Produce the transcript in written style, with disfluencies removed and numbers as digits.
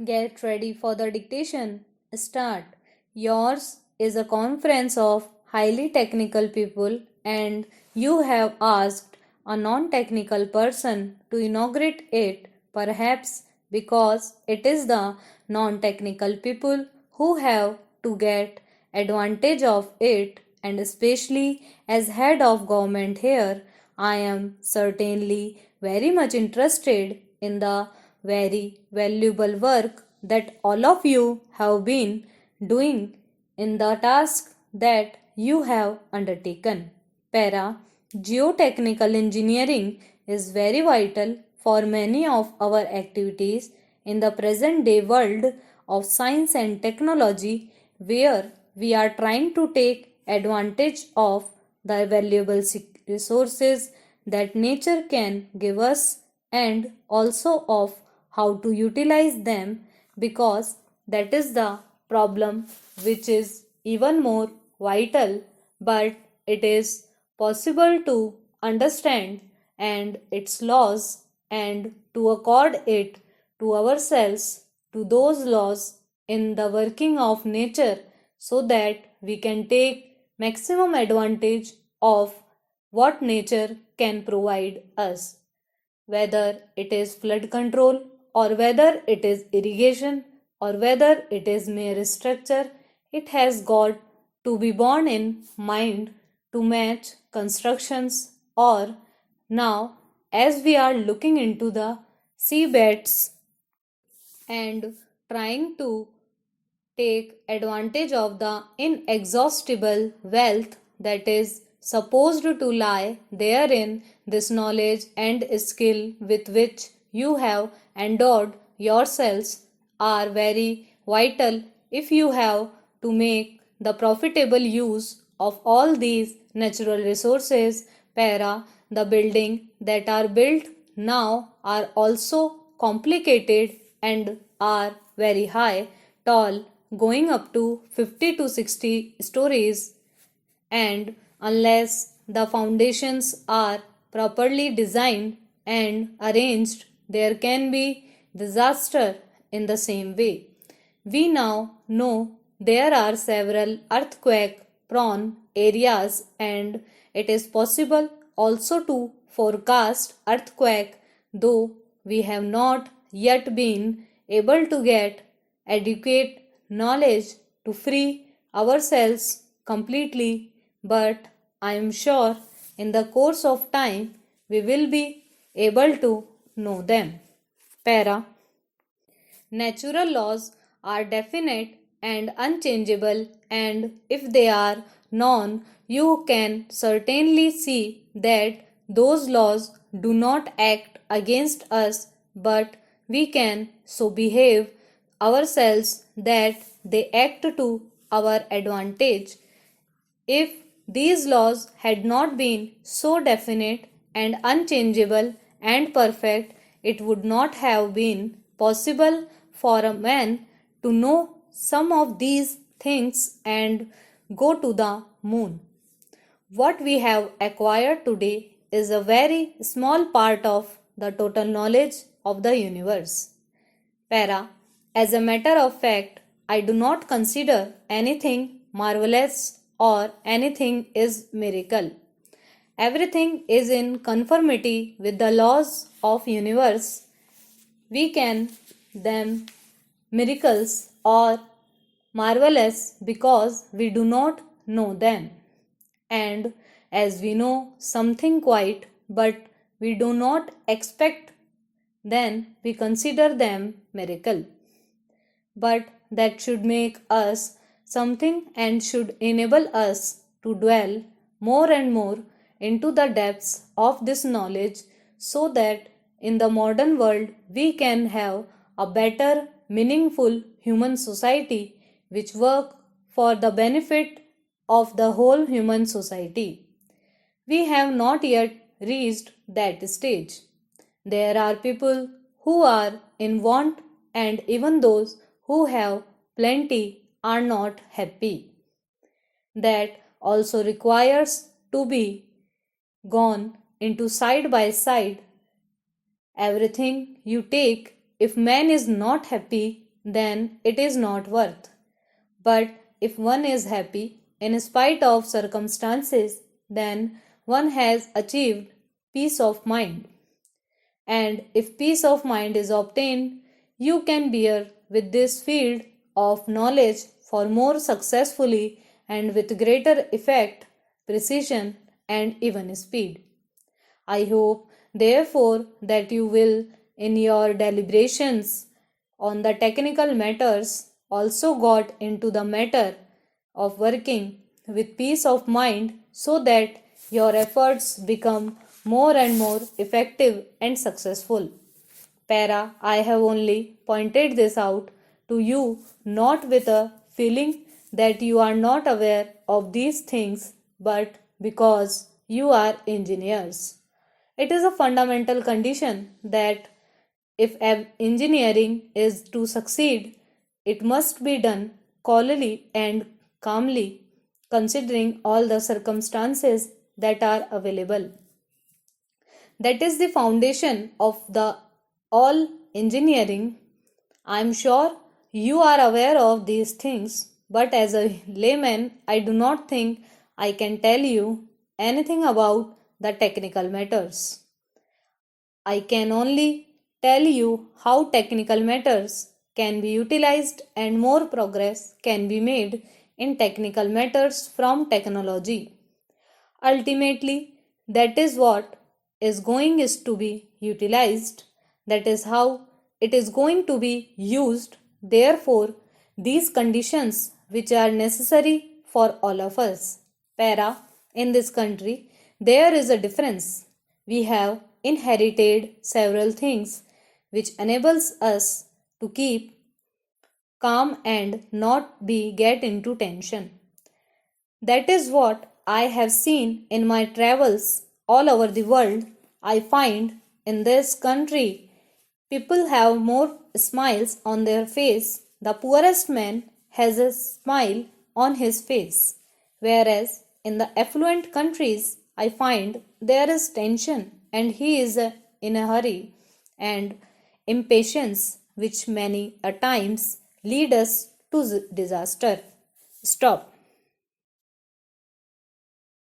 Get ready for the dictation. Start. Yours is a conference of highly technical people, and you have asked a non technical person to inaugurate it, perhaps because it is the non technical people who have to get advantage of it, and especially as head of government here, I am certainly very much interested in the very valuable work that all of you have been doing in the task that you have undertaken. Para geotechnical engineering is very vital for many of our activities in the present day world of science and technology, where we are trying to take advantage of the valuable resources that nature can give us, and also of how to utilize them, because that is the problem which is even more vital, but it is possible to understand and its laws and to accord it to ourselves, to those laws in the working of nature, so that we can take maximum advantage of what nature can provide us, whether it is flood control, or whether it is irrigation, or whether it is mere structure. It has got to be borne in mind to match constructions, or now, as we are looking into the seabeds and trying to take advantage of the inexhaustible wealth that is supposed to lie therein, this knowledge and skill with which you have endowed yourselves are very vital if you have to make the profitable use of all these natural resources. Para the building that are built now are also complicated and are very high, tall, going up to 50 to 60 stories, and unless the foundations are properly designed and arranged, there can be disaster in the same way. We now know there are several earthquake prone areas, and it is possible also to forecast earthquake, though we have not yet been able to get adequate knowledge to free ourselves completely, but I am sure in the course of time we will be able to know them. Para. Natural laws are definite and unchangeable, and if they are known, you can certainly see that those laws do not act against us, but we can so behave ourselves that they act to our advantage. If these laws had not been so definite and unchangeable and perfect, it would not have been possible for a man to know some of these things and go to the moon. What we have acquired today is a very small part of the total knowledge of the universe. Para. As a matter of fact, I do not consider anything marvelous or anything is miracle. Everything is in conformity with the laws of universe. We can them miracles or marvelous because we do not know them. And as we know something quite, but we do not expect, then we consider them miracle. But that should make us something and should enable us to dwell more and more into the depths of this knowledge, so that in the modern world we can have a better, meaningful human society which work for the benefit of the whole human society. We have not yet reached that stage. There are people who are in want, and even those who have plenty are not happy. That also requires to be gone into side by side. Everything you take, if man is not happy, then it is not worth. But if one is happy in spite of circumstances, then one has achieved peace of mind. And if peace of mind is obtained, you can bear with this field of knowledge for more successfully and with greater effect, precision, and even speed. I hope, therefore, that you will, in your deliberations on the technical matters, also got into the matter of working with peace of mind so that your efforts become more and more effective and successful. Para, I have only pointed this out to you not with a feeling that you are not aware of these things, but because you are engineers. It is a fundamental condition that if engineering is to succeed, it must be done coolly and calmly, considering all the circumstances that are available. That is the foundation of the all engineering. I am sure you are aware of these things, but as a layman, I do not think I can tell you anything about the technical matters. I can only tell you how technical matters can be utilized and more progress can be made in technical matters from technology. Ultimately, that is what is going is to be utilized. That is how it is going to be used. Therefore, these conditions which are necessary for all of us. Para, in this country, there is a difference. We have inherited several things which enables us to keep calm and not be get into tension. That is what I have seen in my travels all over the world. I find in this country people have more smiles on their face. The poorest man has a smile on his face. Whereas in the affluent countries, I find there is tension and he is in a hurry and impatience, which many a times lead us to disaster. Stop.